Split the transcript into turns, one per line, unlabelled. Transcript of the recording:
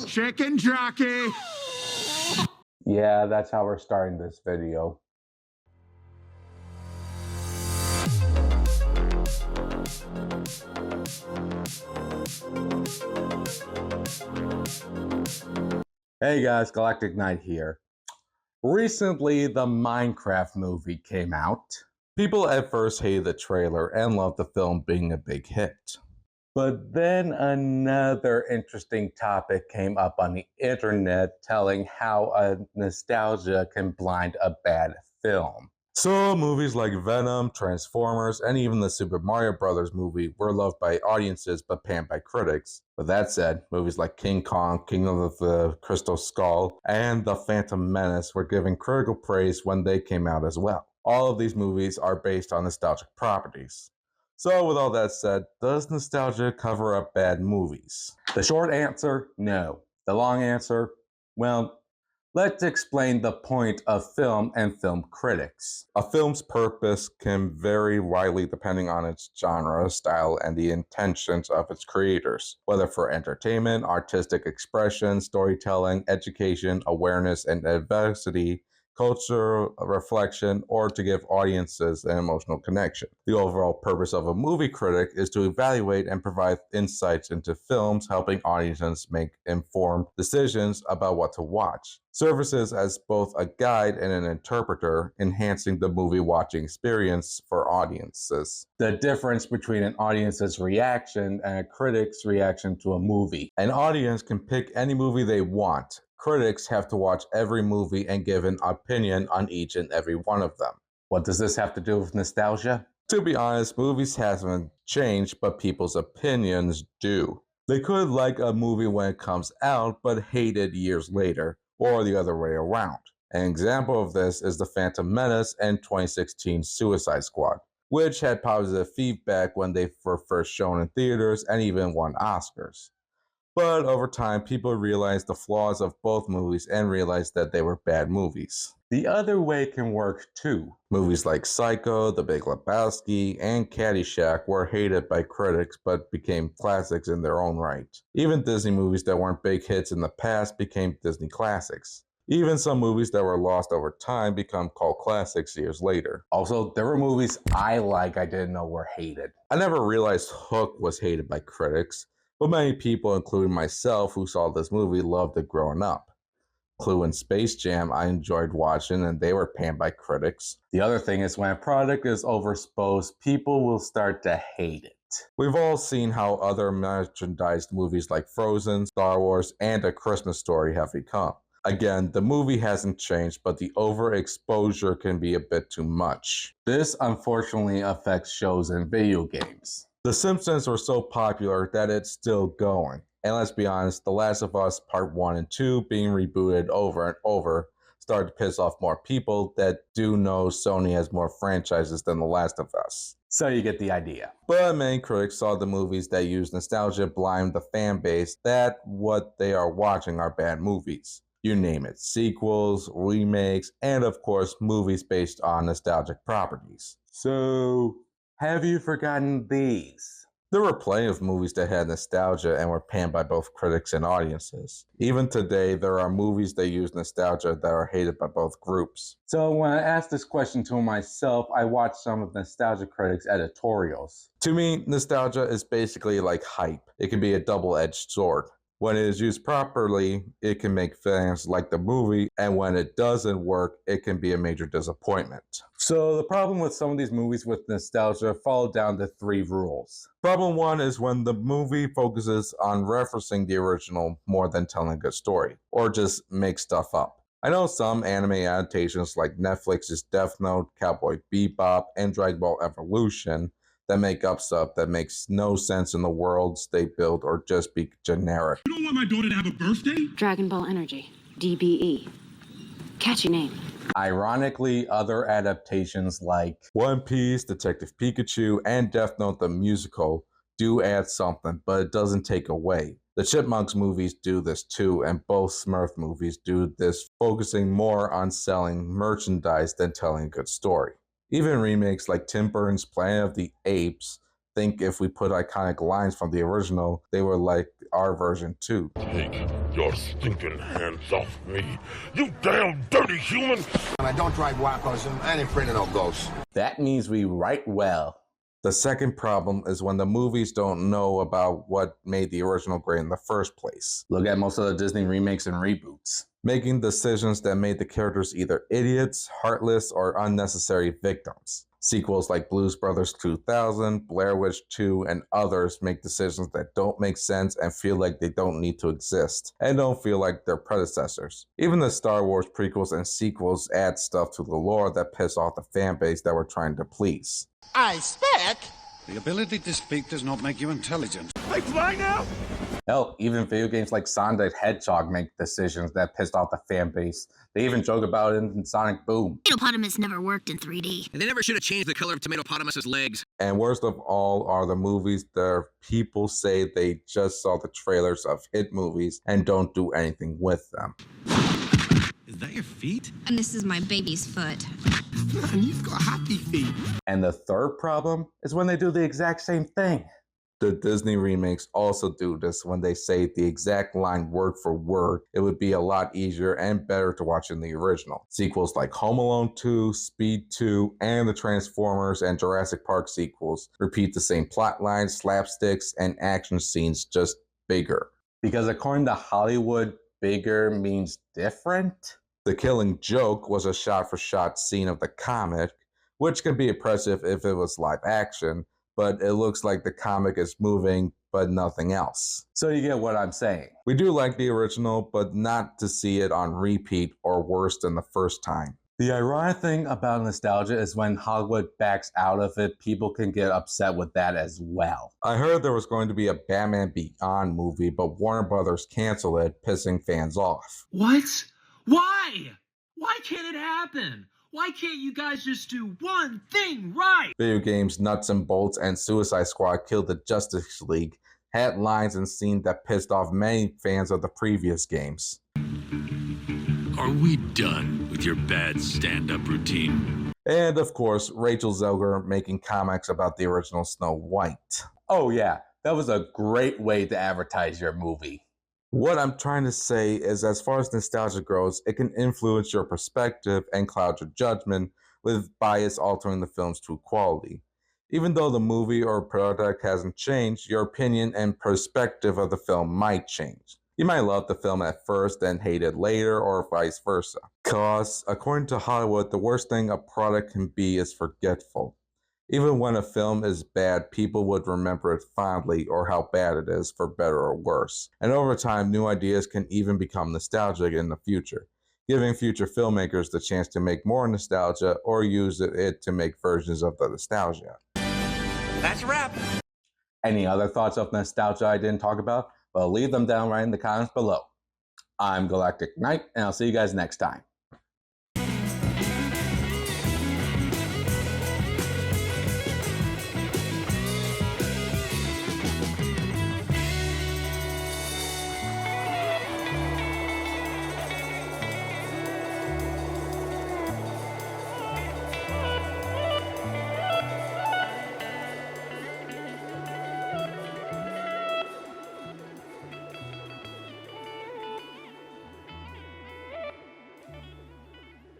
chicken jockey.
Yeah, that's how we're starting this video. Hey guys, Galactic Knight here. Recently, the Minecraft movie came out. People at first hated the trailer and loved the film being a big hit. But then another interesting topic came up on the internet telling how nostalgia can blind a bad film. So movies like Venom, Transformers, and even the Super Mario Bros. Movie were loved by audiences but panned by critics. With that said, movies like King Kong, Kingdom of the Crystal Skull, and The Phantom Menace were given critical praise when they came out as well. All of these movies are based on nostalgic properties. So with all that said, does nostalgia cover up bad movies? The short answer, no. The long answer, well, let's explain the point of film and film critics. A film's purpose can vary widely depending on its genre, style, and the intentions of its creators, whether for entertainment, artistic expression, storytelling, education, awareness, and adversity, cultural reflection, or to give audiences an emotional connection. The overall purpose of a movie critic is to evaluate and provide insights into films, helping audiences make informed decisions about what to watch. Services as both a guide and an interpreter, enhancing the movie watching experience for audiences. The difference between an audience's reaction and a critic's reaction to a movie. An audience can pick any movie they want. Critics have to watch every movie and give an opinion on each and every one of them. What does this have to do with nostalgia? To be honest, movies haven't changed, but people's opinions do. They could like a movie when it comes out, but hate it years later, or the other way around. An example of this is The Phantom Menace and 2016 Suicide Squad, which had positive feedback when they were first shown in theaters and even won Oscars. But over time, people realized the flaws of both movies and realized that they were bad movies. The other way can work too. Movies like Psycho, The Big Lebowski, and Caddyshack were hated by critics but became classics in their own right. Even Disney movies that weren't big hits in the past became Disney classics. Even some movies that were lost over time become cult classics years later. Also, there were movies I didn't know were hated. I never realized Hook was hated by critics, but many people, including myself who saw this movie, loved it growing up. Clue and Space Jam I enjoyed watching and they were panned by critics. The other thing is when a product is overexposed, people will start to hate it. We've all seen how other merchandised movies like Frozen, Star Wars, and A Christmas Story have become. Again, the movie hasn't changed, but the overexposure can be a bit too much. This unfortunately affects shows and video games. The Simpsons were so popular that it's still going. And let's be honest, The Last of Us Part 1 and 2 being rebooted over and over started to piss off more people that do know Sony has more franchises than The Last of Us. So you get the idea. But many critics saw the movies that use nostalgia blind the fan base that what they are watching are bad movies. You name it, sequels, remakes, and of course movies based on nostalgic properties. So, have you forgotten these? There were plenty of movies that had nostalgia and were panned by both critics and audiences. Even today, there are movies that use nostalgia that are hated by both groups. So when I asked this question to myself, I watched some of nostalgia critics' editorials. To me, nostalgia is basically like hype. It can be a double-edged sword. When it is used properly, it can make fans like the movie, and when it doesn't work, it can be a major disappointment. So the problem with some of these movies with nostalgia fall down to 3 rules. Problem 1 is when the movie focuses on referencing the original more than telling a good story, or just makes stuff up. I know some anime adaptations like Netflix's Death Note, Cowboy Bebop, and Dragon Ball Evolution that make up stuff that makes no sense in the worlds they build or just be generic.
You don't want my daughter to have a birthday?
Dragon Ball Energy, DBE. Catchy name.
Ironically, other adaptations like One Piece, Detective Pikachu, and Death Note the musical do add something, but it doesn't take away. The Chipmunks movies do this too, and both Smurf movies do this, focusing more on selling merchandise than telling a good story. Even remakes like Tim Burton's Planet of the Apes think if we put iconic lines from the original, they were like our version too.
Take your stinking hands off me, you damn dirty human!
I don't drive wackos, and I ain't afraid of no ghosts.
That means we write well. The second problem is when the movies don't know about what made the original great in the first place. Look at most of the Disney remakes and reboots, making decisions that made the characters either idiots, heartless, or unnecessary victims. Sequels like Blues Brothers 2000, Blair Witch 2, and others make decisions that don't make sense and feel like they don't need to exist, and don't feel like their predecessors. Even the Star Wars prequels and sequels add stuff to the lore that piss off the fanbase that we're trying to please.
I speak.
The ability to speak does not make you intelligent.
I fly now?
Hell, even video games like Sonic the Hedgehog make decisions that pissed off the fan base. They even joke about it in Sonic Boom.
Tomatopotamus never worked in 3D.
And they never should have changed the color of Tomatopotamus's legs.
And worst of all are the movies that people say they just saw the trailers of hit movies and don't do anything with them.
Is that your feet?
And this is my baby's foot.
Man, you've got happy feet.
And the third problem is when they do the exact same thing. The Disney remakes also do this when they say the exact line word for word. It would be a lot easier and better to watch in the original. Sequels like Home Alone 2, Speed 2, and the Transformers and Jurassic Park sequels repeat the same plot lines, slapsticks, and action scenes, just bigger. Because according to Hollywood, bigger means different? The Killing Joke was a shot-for-shot scene of the comic, which can be impressive if it was live action, but it looks like the comic is moving, but nothing else. So you get what I'm saying. We do like the original, but not to see it on repeat or worse than the first time. The ironic thing about nostalgia is when Hollywood backs out of it, people can get upset with that as well. I heard there was going to be a Batman Beyond movie, but Warner Brothers canceled it, pissing fans off.
What? Why? Why can't it happen? Why can't you guys just do one thing right?
Video games Nuts and Bolts and Suicide Squad Killed the Justice League had lines and scenes that pissed off many fans of the previous games.
Are we done with your bad stand-up routine?
And of course, Rachel Zegler making comics about the original Snow White. Oh yeah, that was a great way to advertise your movie. What I'm trying to say is, as far as nostalgia goes, it can influence your perspective and cloud your judgment, with bias altering the film's true quality. Even though the movie or product hasn't changed, your opinion and perspective of the film might change. You might love the film at first and hate it later, or vice versa. Cause, according to Hollywood, the worst thing a product can be is forgetful. Even when a film is bad, people would remember it fondly or how bad it is, for better or worse. And over time, new ideas can even become nostalgic in the future, giving future filmmakers the chance to make more nostalgia or use it to make versions of the nostalgia.
That's a wrap.
Any other thoughts of nostalgia I didn't talk about? Well, leave them down right in the comments below. I'm Galactic Knight, and I'll see you guys next time.